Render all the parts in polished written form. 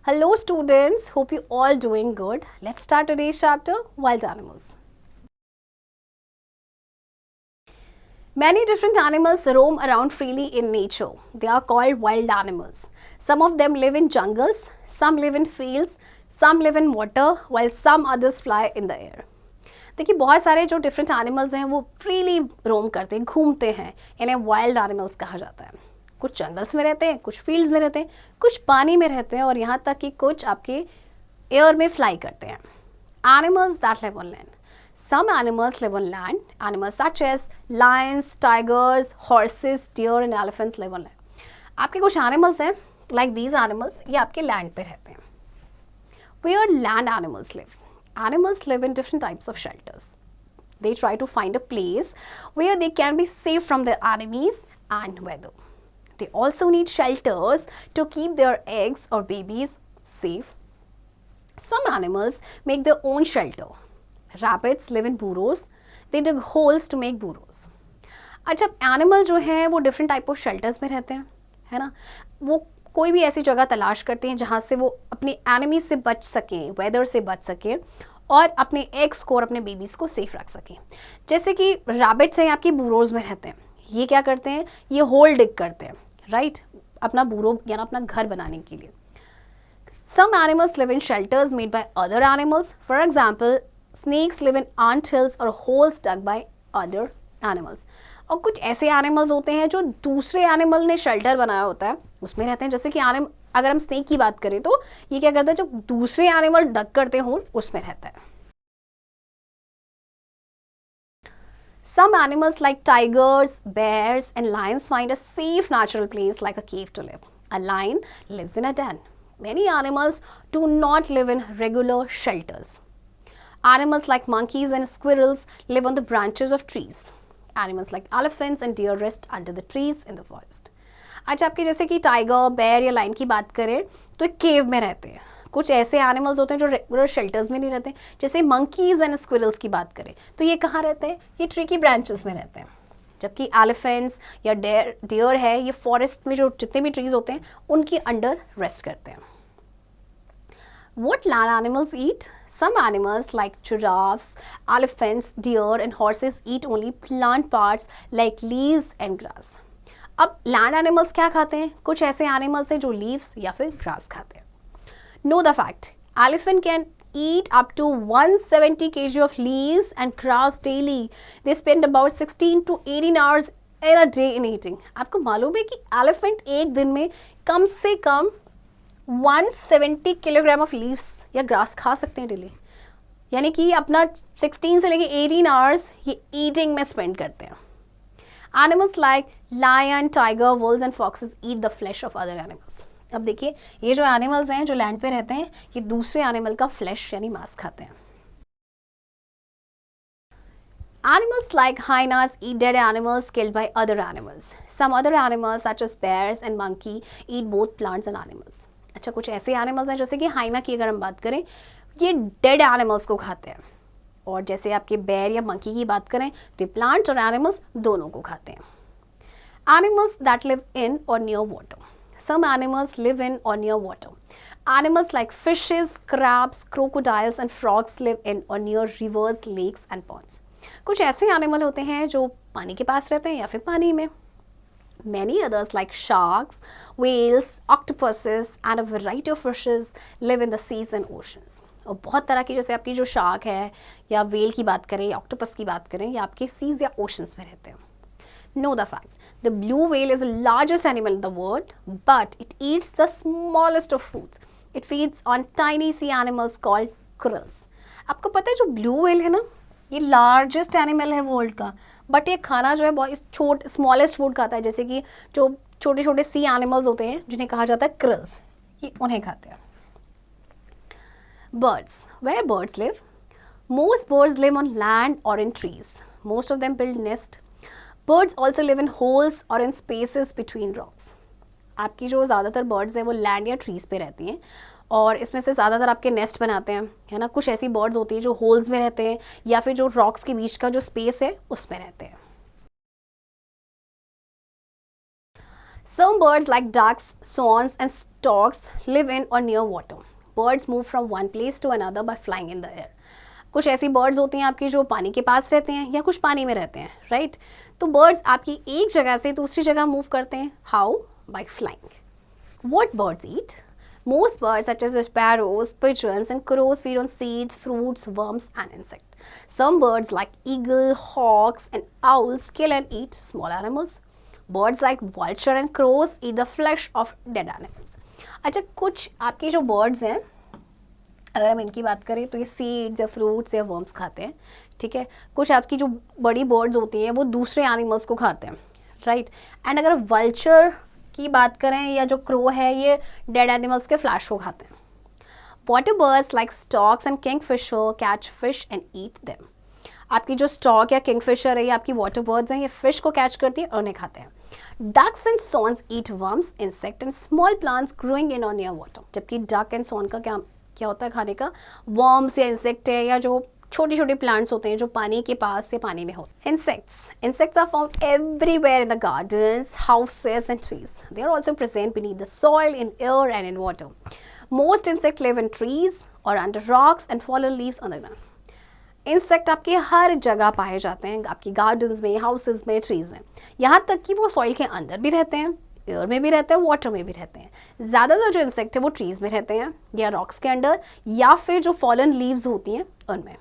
Hello students, hope you all doing good. Let's start today's chapter, Wild Animals. Many different animals roam around freely in nature. They are called wild animals. Some of them live in jungles, some live in fields, some live in water, while some others fly in the air. देखिए बहुत सारे जो different animals हैं वो freely रोम करते हैं, घूमते हैं. इन्हें वाइल्ड एनिमल्स कहा जाता है. कुछ जंगल्स में रहते हैं, कुछ फील्ड्स में रहते हैं, कुछ पानी में रहते हैं और यहाँ तक कि कुछ आपके एयर में फ्लाई करते हैं. Animals that live on land. Some animals live on land. Animals such as lions, tigers, horses, deer and elephants live on land. आपके कुछ एनिमल्स हैं like these animals, ये आपके लैंड पे रहते हैं. Where land animals live? Animals live in different types of shelters. They try to find a place where they can be safe from their enemies and weather. They also need shelters to keep their eggs or babies safe. Some animals make their own shelter. Rabbits live in burrows. They dig holes to make burrows. अच्छा animal जो है वो different type of shelters में रहते हैं, है ना. वो कोई भी ऐसी जगह तलाश करते हैं जहाँ से वो अपने एनिमी से बच सकें, वेदर से बच सकें और अपने एग्स को और अपने बेबीज़ को सेफ रख सकें. जैसे कि रैबिट्स हैं आपकी बुरोज में रहते हैं. ये क्या करते हैं, ये होल डिग करते हैं, राइट, अपना बुरो यानी अपना घर बनाने के लिए. Some animals live in shelters made by other animals. For example, snakes live in ant hills or holes dug by other animals. और कुछ ऐसे एनिमल्स होते हैं जो दूसरे एनिमल ने शेल्टर बनाया होता है उसमें रहते हैं. जैसे कि अगर हम स्नेक की बात करें तो ये क्या करता है, जब दूसरे एनिमल डग करते हों उसमें रहता है. Some animals like tigers, bears and lions find a safe natural place like a cave to live. A lion lives in a den. Many animals do not live in regular shelters. Animals like monkeys and squirrels live on the branches of trees. Animals like elephants and deer rest under the trees in the forest. अच्छा आपके जैसे कि tiger, bear या line की बात करें तो एक केव में रहते हैं. कुछ ऐसे एनिमल्स होते हैं जो रेगुलर शेल्टर्स में नहीं रहते. जैसे मंकीज एंड स्क्विरल्स की बात करें तो ये कहाँ रहते हैं, ये ट्री की ब्रांचेस में रहते हैं. जबकि एलिफेंट्स या डियर है ये फॉरेस्ट में जो जितने भी ट्रीज होते हैं उनके अंडर रेस्ट करते हैं. What land animals eat? Some animals like giraffes, elephants, deer and horses eat only plant parts like leaves and grass. अब land animals क्या खाते हैं? कुछ ऐसे animals हैं जो leaves या फिर grass खाते हैं. Know the fact. Elephant can eat up to 170 kg of leaves and grass daily. They spend about 16 to 18 hours in a day in eating. आपको मालूम है कि elephant एक दिन में कम से कम 170 किलोग्राम ऑफ लीव्स या ग्रास खा सकते हैं डेली. यानी कि अपना 16 से लेके 18 आवर्स ये ईटिंग में स्पेंड करते हैं. Animals like lion, tiger, wolves and foxes eat the flesh of other animals. अब देखिए ये जो एनिमल्स हैं जो लैंड पे रहते हैं ये दूसरे एनिमल का फ्लैश यानी मांस खाते हैं. Animals like hyenas eat dead animals killed by other animals. Some other animals such as bears and monkey eat both plants and animals. अच्छा कुछ ऐसे एनिमल्स हैं जैसे कि हाइना की अगर हम बात करें ये डेड एनिमल्स को खाते हैं. और जैसे आपके बेर या मंकी की बात करें तो प्लांट्स और एनिमल्स दोनों को खाते हैं. एनिमल्स दैट लिव इन और near water. Some animals live in और near water. Animals like fishes, crabs, crocodiles and frogs live in और near rivers, lakes and ponds. कुछ ऐसे एनिमल होते हैं जो पानी के पास रहते हैं या फिर पानी में. Many others like sharks, whales, octopuses and a variety of fishes live in the seas and oceans. और बहुत तरह की जैसे आपकी जो शार्क है या वेल की बात करें या ऑक्टोपस की बात करें या आपके सीज या ओशंस में रहते हैं. Know the fact. The blue whale is the largest animal in the world, but it eats the smallest of foods. It feeds on tiny sea animals called corals. आपको पता है जो ब्लू व्हेल है ना ये लार्जेस्ट एनिमल है world का, but ये खाना जो है बहुत स्मॉलेस्ट फूड खाता है. जैसे कि जो छोटे छोटे सी एनिमल्स होते हैं जिन्हें कहा जाता है क्रिल्स, ये उन्हें खाते हैं. Birds. Where birds live? Most birds live on land और in trees. Most of them build nest. Birds also live in holes और इन स्पेसेस बिटवीन रॉक्स. आपकी जो ज़्यादातर बर्ड्स हैं वो लैंड या ट्रीज पे रहती हैं और इसमें से ज़्यादातर आपके नेस्ट बनाते हैं, है ना. कुछ ऐसी बर्ड्स होती हैं जो होल्स में रहते हैं या फिर जो रॉक्स के बीच का जो स्पेस है उसमें रहते हैं. Some birds like ducks, swans and storks live in or near water. Birds move from one place to another by flying in the air. कुछ ऐसी बर्ड्स होती हैं आपकी जो पानी के पास रहते हैं या कुछ पानी में रहते हैं, राइट? तो बर्ड्स आपकी एक जगह से दूसरी जगह मूव करते हैं. How? By flying. What birds eat? Most birds such as sparrows, pigeons and crows feed on seeds, fruits, worms and insects. Some birds like eagle, hawks and owls kill and eat small animals. Birds like vulture and crows eat the flesh of dead animals. अच्छा, कुछ आपके जो birds हैं, अगर हम इनकी बात करें तो ये सीड्स या फ्रूट्स या वर्म्स खाते हैं, ठीक है. कुछ आपकी जो बड़ी बर्ड्स होती हैं वो दूसरे एनिमल्स को खाते हैं, राइट. एंड अगर वल्चर की बात करें या जो क्रो है, ये डेड एनिमल्स के फ्लैश को खाते हैं. Water birds like stocks and Kingfisher catch fish and eat them. आपकी जो स्टॉक या किंगफिशर है, ये आपकी वाटर बर्ड्स हैं, ये फिश को कैच करती हैं और उन्हें खाते हैं. Ducks and swans eat worms, insect and small plants growing in और नियर वाटर. जबकि डक एंड सॉन का क्या होता है खाने का? वर्म्स या इंसेक्ट है या जो छोटे छोटे प्लांट्स होते हैं जो पानी के पास से पानी में होते हैं. Insects are found everywhere in the gardens, houses and trees. They are also present beneath the soil, in air and in water. Most insect live in trees और under rocks and fallen leaves on the ground. Insect आपके हर जगह पाए जाते हैं, आपकी gardens में, houses में, ट्रीज में. यहाँ तक कि वो सॉइल के अंदर भी रहते हैं, एयर में भी रहते हैं, वाटर में भी रहते हैं. ज़्यादातर जो इंसेक्ट है वो ट्रीज में रहते हैं या रॉक्स के अंडर, या फिर जो फॉलन लीव्स होती हैं उनमें.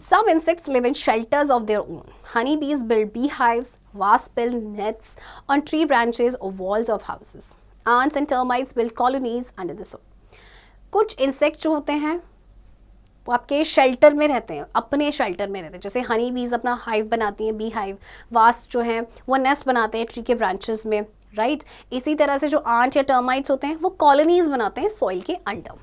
Some insects live in shelters of their own. Honeybees build beehives, wasps build nests on tree branches or walls of houses. Ants and termites build colonies under the soil. कुछ insect जो होते हैं वो आपके shelter में रहते हैं, अपने शेल्टर में रहते हैं. जैसे हनी बीज अपना हाइव बनाती हैं, बी हाइव. वास्प जो हैं वो नेस्ट बनाते हैं ट्री के ब्रांचेस में, राइट. इसी तरह से जो आंट या टर्माइट्स होते हैं वो कॉलोनीज बनाते हैं सॉइल के under.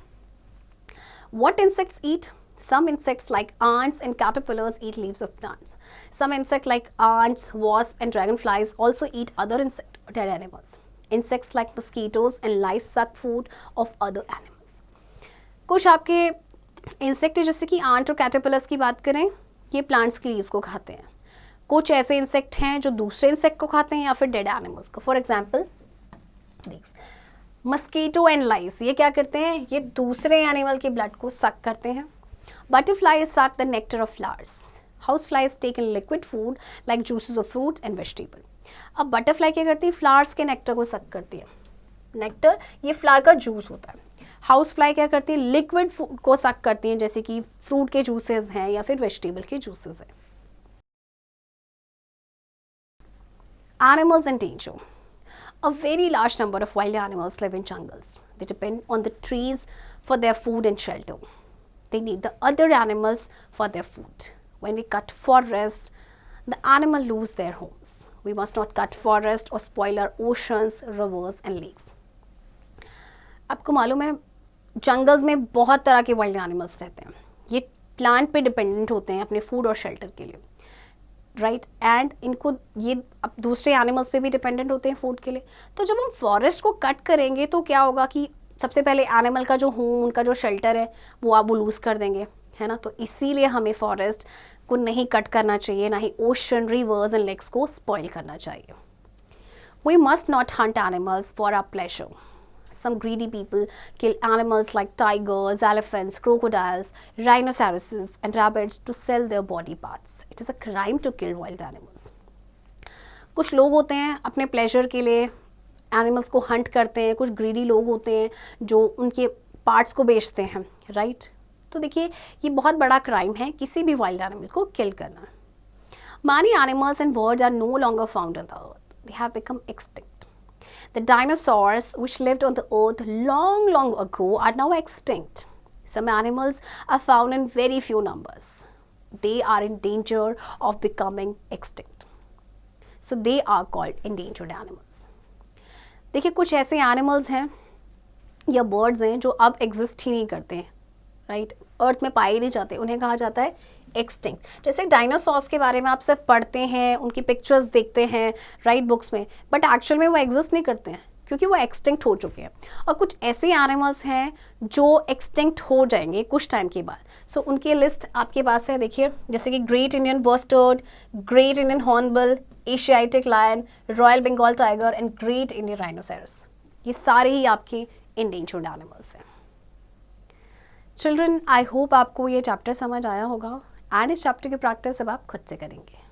What insects eat? Some insects like ants and caterpillars eat leaves of plants. Some insects like ants, wasps and dragonflies also eat other insect or dead animals. Insects like mosquitoes and lice suck food of other animals. कुछ आपके insect जैसे कि aunt और caterpillars की बात करें, ये plants की लीव्स को खाते हैं. कुछ ऐसे इंसेक्ट हैं जो दूसरे इंसेक्ट को खाते हैं या फिर डेड एनिमल्स को. फॉर एग्जाम्पल मस्कीटो एंड लाइस, ये क्या करते हैं? ये दूसरे एनिमल के ब्लड को सक करते हैं. Butterflies suck the nectar of flowers. Houseflies take in liquid food like juices of fruits and vegetable. अब बटरफ्लाई क्या करती है? फ्लावर्स के नेक्टर को सक करती है. नेक्टर ये फ्लावर का जूस होता है. हाउस फ्लाई क्या करती है? लिक्विड फूड को सक करती हैं, जैसे कि फ्रूट के जूसेस हैं या फिर वेजिटेबल के जूसेस हैं. Animals in danger. A very large number of wild animals live in jungles. They depend on the trees for their food and shelter. They need the other animals for their food. When we cut forest, the animal lose their homes. We must not cut forest or spoil our oceans, rivers and lakes. आपको मालूम है jungles में बहुत तरह के wild animals रहते हैं. ये प्लांट पे डिपेंडेंट होते हैं अपने फूड और शेल्टर के लिए, राइट. एंड इनको ये अब दूसरे एनिमल्स पे भी डिपेंडेंट होते हैं फूड के लिए. तो जब हम फॉरेस्ट को कट करेंगे तो क्या होगा कि सबसे पहले एनिमल का जो होम, उनका जो शेल्टर है वो आप लूज़ कर देंगे, है ना. तो इसीलिए हमें फॉरेस्ट को नहीं कट करना चाहिए, ना ही ओशन, रिवर्स एंड लेक्स को स्पॉइल करना चाहिए. We must not hunt animals for our pleasure. Some greedy people kill animals like tigers, elephants, crocodiles, rhinoceroses and rabbits to sell their body parts. It is a crime to kill wild animals. कुछ लोग होते हैं अपने pleasure के लिए animals को Hunt करते हैं. कुछ ग्रीडी लोग होते हैं जो उनके पार्ट्स को बेचते हैं, राइट. तो देखिए ये बहुत बड़ा क्राइम है किसी भी वाइल्ड एनिमल को किल करना. Many animals and birds are no longer found on the earth. They have become extinct. The dinosaurs which lived on the earth long ago are now extinct. Some animals are found in very few numbers. They are in danger of becoming extinct. So they are called endangered animals. देखिए कुछ ऐसे animals हैं या birds हैं जो अब exist ही नहीं करते हैं, राइट. अर्थ में पाए ही नहीं जाते, उन्हें कहा जाता है एक्सटिंक्ट. जैसे डायनासोर्स के बारे में आप सिर्फ पढ़ते हैं, उनकी पिक्चर्स देखते हैं, राइट, बुक्स में, बट एक्चुअल में वो एग्जिस्ट नहीं करते हैं क्योंकि वो एक्सटिंक्ट हो चुके हैं. और कुछ ऐसे एनिमल्स हैं जो एक्सटिंक्ट हो जाएंगे कुछ टाइम के बाद. सो उनकी लिस्ट आपके पास है, देखिए, जैसे कि great Indian bustard, great Indian hornbill, Asiatic lion, royal Bengal tiger and great Indian rhinoceros. ये सारे ही आपके इंडेंजर्ड एनिमल्स हैं। चिल्ड्रन, आई होप आपको ये चैप्टर समझ आया होगा एंड इस चैप्टर की प्रैक्टिस अब आप खुद से करेंगे।